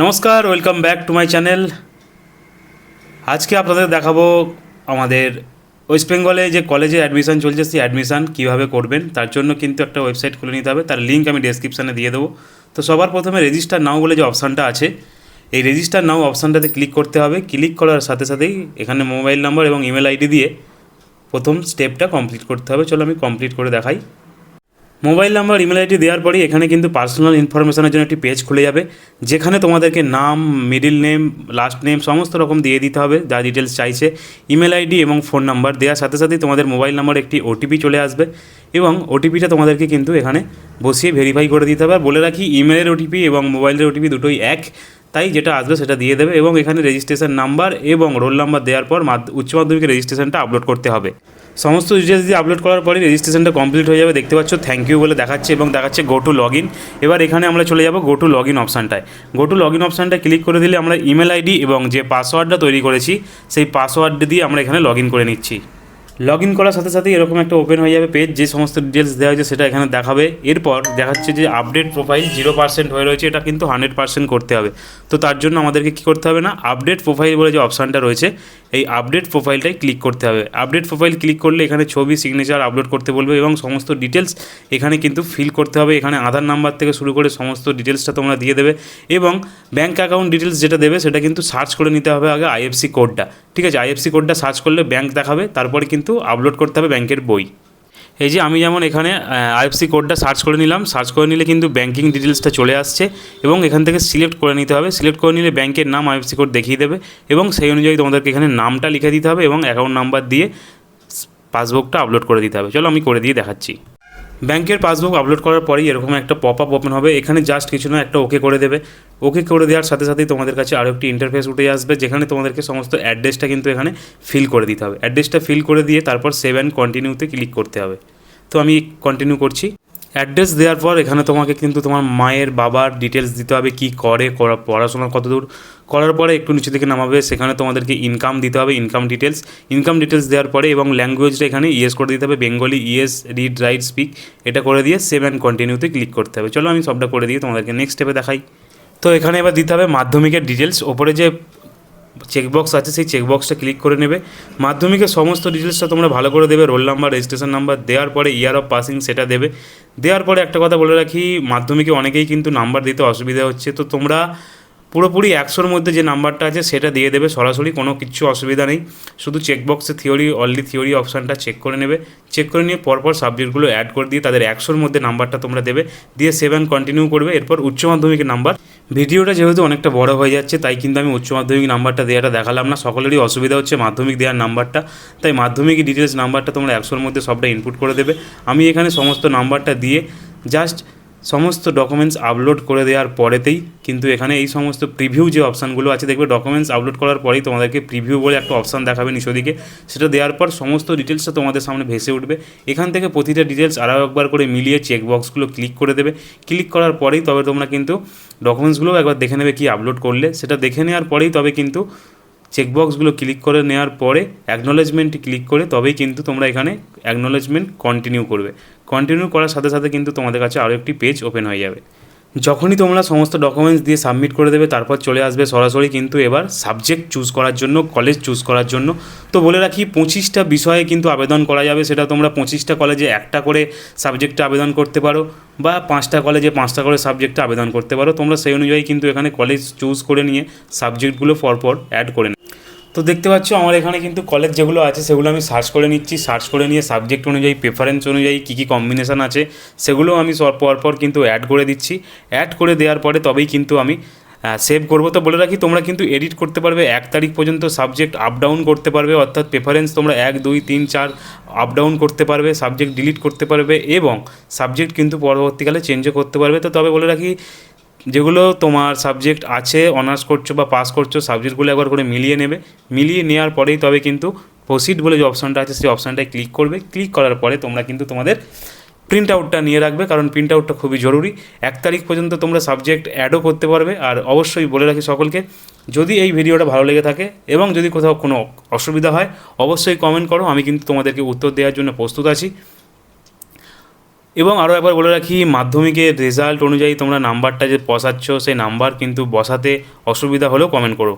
নমস্কার, welcome back to my channel. আজকে আপনাদের দেখাবো আমাদের ওয়েস্ট বেঙ্গলে যে কলেজে অ্যাডমিশান চলছে সেই অ্যাডমিশান কীভাবে করবেন। তার জন্য কিন্তু একটা ওয়েবসাইট খুলে নিতে হবে, তার লিঙ্ক আমি ডেসক্রিপশানে দিয়ে দেবো। তো সবার প্রথমে রেজিস্টার নাও বলে যে অপশানটা আছে, এই রেজিস্টার নাও অপশানটাতে ক্লিক করতে হবে। ক্লিক করার সাথে সাথেই এখানে মোবাইল নাম্বার এবং ইমেল আইডি দিয়ে প্রথম স্টেপটা কমপ্লিট করতে হবে। চলো আমি কমপ্লিট করে দেখাই। মোবাইল নাম্বার ইমেল আইডি দেওয়ার পরেই এখানে কিন্তু পার্সোনাল ইনফরমেশনের জন্য একটি পেজ খুলে যাবে, যেখানে তোমাদেরকে নাম, মিডিল নেম, লাস্ট নেম সমস্ত রকম দিয়ে দিতে হবে যা ডিটেলস চাইছে। ইমেল আইডি এবং ফোন নাম্বার দেওয়ার সাথে সাথেই তোমাদের মোবাইল নাম্বারে একটি ওটিপি চলে আসবে এবং ওটিপিটা তোমাদেরকে কিন্তু এখানে বসিয়ে ভেরিফাই করে দিতে হবে। আর বলে রাখি, ইমেলের ওটিপি এবং মোবাইলের ওটিপি দুটোই এক, তাই যেটা আসবে সেটা দিয়ে দেবে। এবং এখানে রেজিস্ট্রেশন নাম্বার এবং রোল নাম্বার দেওয়ার পর উচ্চ মাধ্যমিকের রেজিস্ট্রেশনটা আপলোড করতে হবে। সমস্ত ডিটেলস দিয়ে আপলোড করার পরে রেজিস্ট্রেশনটা কমপ্লিট হয়ে যাবে। দেখতে পাচ্ছ থ্যাংক ইউ বলে দেখাচ্ছে এবং দেখাচ্ছে গো টু লগ ইন। এবার এখানে আমরা চলে যাব গো টু লগ ইন অপশানটায়। গো টু লগ ইন অপশানটায় ক্লিক করে দিলে আমরা ইমেল আইডি এবং যে পাসওয়ার্ডটা তৈরি করেছি সেই পাসওয়ার্ড দিয়ে আমরা এখানে লগ ইন করে নিচ্ছি। লগ ইন করার সাথে সাথেই এরকম একটা ওপেন হয়ে যাবে পেজ, যে সমস্ত ডিটেলস দেওয়া হয়েছে সেটা এখানে দেখাবে। এরপর দেখাচ্ছে যে আপডেট প্রোফাইল 0% হয়ে রয়েছে, এটা কিন্তু 100% করতে হবে। তো তার জন্য আমাদেরকে কী করতে হবে না, আপডেট প্রোফাইল বলে যে অপশানটা রয়েছে এই আপডেট প্রোফাইলটাই ক্লিক করতে হবে। আপডেট প্রোফাইল ক্লিক করলে এখানে ছবি, সিগনেচার আপলোড করতে বলবে এবং সমস্ত ডিটেলস এখানে কিন্তু ফিল করতে হবে। এখানে আধার নাম্বার থেকে শুরু করে সমস্ত ডিটেলসটা তোমরা দিয়ে দেবে এবং ব্যাঙ্ক অ্যাকাউন্ট ডিটেলস যেটা দেবে সেটা কিন্তু সার্চ করে নিতে হবে আগে আইএফসি কোডটা। ঠিক আছে, আইএফসি কোডটা সার্চ করলে ব্যাঙ্ক দেখাবে, তারপরে কিন্তু আপলোড করতে হবে ব্যাংকের বই। এই যে আমি যেমন এখানে আইএফসি কোডটা সার্চ করে নিলাম, সার্চ করে নিলে কিন্তু ব্যাঙ্কিং ডিটেলসটা চলে আসছে এবং এখান থেকে সিলেক্ট করে নিতে হবে। সিলেক্ট করে নিলে ব্যাংকের নাম আইএফসি কোড দেখিয়ে দেবে এবং সেই অনুযায়ী তোমাদেরকে এখানে নামটা লিখে দিতে হবে এবং অ্যাকাউন্ট নাম্বার দিয়ে পাসবুকটা আপলোড করে দিতে হবে। চলো আমি করে দিয়ে দেখাচ্ছি। ব্যাংকের পাসবুক আপলোড করার পরেই এরকম একটা পপ আপ ওপেন হবে। এখানে জাস্ট কিছু না, একটা ওকে করে দেবে। ওকে করে দেওয়ার সাথে সাথেই তোমাদের কাছে আরও একটি ইন্টারফেস উঠে আসবে, যেখানে তোমাদেরকে সমস্ত অ্যাড্রেসটা কিন্তু এখানে ফিল করে দিতে হবে। অ্যাড্রেসটা ফিল করে দিয়ে তারপর সেভ অ্যান্ড কন্টিনিউতে ক্লিক করতে হবে। তো আমি কন্টিনিউ করছি। অ্যাড্রেস দেওয়ার পর এখানে তোমাকে কিন্তু তোমার মায়ের, বাবার ডিটেলস দিতে হবে, কী করে, পড়াশোনা কতদূর করার পরে একটু নিচে থেকে নামাবে, সেখানে তোমাদেরকে ইনকাম দিতে হবে, ইনকাম ডিটেলস দেওয়ার পরে এবং ল্যাঙ্গুয়েজটা এখানে ইয়েস করে দিতে হবে, Bengali yes, read, right, speak, এটা করে দিয়ে সেভ অ্যান্ড কন্টিনিউতে ক্লিক করতে হবে। চলো আমি সবটা করে দিয়ে তোমাদেরকে নেক্সট স্টেপে দেখাই। তো এখানে এবার দিতে হবে মাধ্যমিকের ডিটেলস। ওপরে যে চেকবক্স আছে সেই চেকবক্সটা ক্লিক করে নেবে। মাধ্যমিকের সমস্ত ডিটেলসটা তোমরা ভালো করে দেবে, রোল নাম্বার, রেজিস্ট্রেশন নাম্বার দেওয়ার পরে ইয়ার অফ পাসিং সেটা দেবে। দেওয়ার পরে একটা কথা বলে রাখি, মাধ্যমিকে অনেকেই কিন্তু নাম্বার দিতে অসুবিধা হচ্ছে, তো তোমরা পুরোপুরি 100-র মধ্যে যে নাম্বারটা আছে সেটা দিয়ে দেবে সরাসরি, কোনো কিছু অসুবিধা নেই। শুধু চেকবক্সে অনলি থিওরি অপশানটা চেক করে নেবে। চেক করে নিয়ে পরপর সাবজেক্টগুলো অ্যাড করে দিয়ে তাদের 100-র মধ্যে নাম্বারটা তোমরা দেবে, দিয়ে সেভ অ্যান্ড কন্টিনিউ করবে। এরপর উচ্চ মাধ্যমিকের নাম্বার। ভিডিওটা যেহেতু অনেকটা বড় হয়ে যাচ্ছে তাই কিন্তু আমি উচ্চ মাধ্যমিক নাম্বারটা দেওয়াটা দেখালাম না। সকলেরই অসুবিধা হচ্ছে মাধ্যমিক দেওয়ার নাম্বারটা, তাই মাধ্যমিক ডিটেলস নাম্বারটা তোমরা 100-র মধ্যে সবটা ইনপুট করে দেবে। আমি এখানে সমস্ত নাম্বারটা দিয়ে জাস্ট সমস্ত ডকুমেন্টস আপলোড করে দেওয়ার পরেতেই কিন্তু এখানে এই সমস্ত প্রিভিউ যে অপশানগুলো আছে দেখবে, ডকুমেন্টস আপলোড করার পরেই তোমাদেরকে প্রিভিউ বলে একটা অপশান দেখাবে নিচদিকে। সেটা দেওয়ার পর সমস্ত ডিটেলসটা তোমাদের সামনে ভেসে উঠবে। এখান থেকে প্রতিটা ডিটেলস আরও একবার করে মিলিয়ে চেকবক্সগুলো ক্লিক করে দেবে। ক্লিক করার পরেই তবে তোমরা কিন্তু ডকুমেন্টসগুলো একবার দেখে নেবে কি আপলোড করলে। সেটা দেখে নেওয়ার পরেই তবে কিন্তু চেকবক্সগুলো ক্লিক করে নেওয়ার পরে অ্যাকনোলেজমেন্টে ক্লিক করে তবেই কিন্তু তোমরা এখানে অ্যাকনোলেজমেন্ট কন্টিনিউ করবে। কন্টিনিউ করার সাথে সাথে কিন্তু তোমাদের কাছে আরও একটি পেজ ওপেন হয়ে যাবে। যখনই তোমরা সমস্ত ডকুমেন্টস দিয়ে সাবমিট করে দেবে তারপর চলে আসবে সরাসরি কিন্তু এবার সাবজেক্ট চুজ করার জন্য, কলেজ চুজ করার জন্য। তো বলে রাখি 25টা বিষয়ে কিন্তু আবেদন করা যাবে। সেটা তোমরা 25টা কলেজে একটা করে সাবজেক্টে আবেদন করতে পারো বা 5টা কলেজে 5টা করে সাবজেক্টে আবেদন করতে পারো। তোমরা সেই অনুযায়ী কিন্তু এখানে কলেজ চুজ করে নিয়ে সাবজেক্টগুলো পরপর অ্যাড করে নাও। তো দেখতে পাচ্ছ আমার এখানে কিন্তু কলেজ যেগুলো আছে সেগুলো আমি সার্চ করে নিচ্ছি। সার্চ করে নিয়ে সাবজেক্ট অনুযায়ী, প্রেফারেন্স অনুযায়ী কী কম্বিনেশান আছে সেগুলো আমি পরপর কিন্তু অ্যাড করে দিচ্ছি। অ্যাড করে দেওয়ার পরে তবেই কিন্তু আমি সেভ করবো। তো বলে রাখি তোমরা কিন্তু এডিট করতে পারবে 1 তারিখ পর্যন্ত, সাবজেক্ট আপ ডাউন করতে পারবে, অর্থাৎ প্রেফারেন্স তোমরা 1, 2, 3, 4 আপ ডাউন করতে পারবে, সাবজেক্ট ডিলিট করতে পারবে এবং সাবজেক্ট কিন্তু পরবর্তীকালে চেঞ্জও করতে পারবে। তো তবে বলে রাখি, যেগুলো তোমার সাবজেক্ট আছে, অনার্স করছো বা পাস করছো, সাবজেক্টগুলো একবার করে মিলিয়ে নেবে। মিলিয়ে নেওয়ার পরেই তবে কিন্তু প্রসিড বলে যে অপশানটা আছে সেই অপশানটায় ক্লিক করবে। ক্লিক করার পরে তোমরা কিন্তু তোমাদের প্রিন্ট আউটটা নিয়ে রাখবে, কারণ প্রিন্ট আউটটা খুবই জরুরি। 1 তারিখ পর্যন্ত তোমরা সাবজেক্ট অ্যাডও করতে পারবে। আর অবশ্যই বলে রাখি সকলকে, যদি এই ভিডিওটা ভালো লেগে থাকে এবং যদি কোথাও কোনো অসুবিধা হয় অবশ্যই কমেন্ট করো, আমি কিন্তু তোমাদেরকে উত্তর দেওয়ার জন্য প্রস্তুত আছি। এবং আরও একবার বলে রাখি, মাধ্যমিকের রেজাল্ট অনুযায়ী তোমরা নাম্বারটা যে বসাচ্ছ সেই নাম্বার কিন্তু বসাতে অসুবিধা হলেও কমেন্ট করো।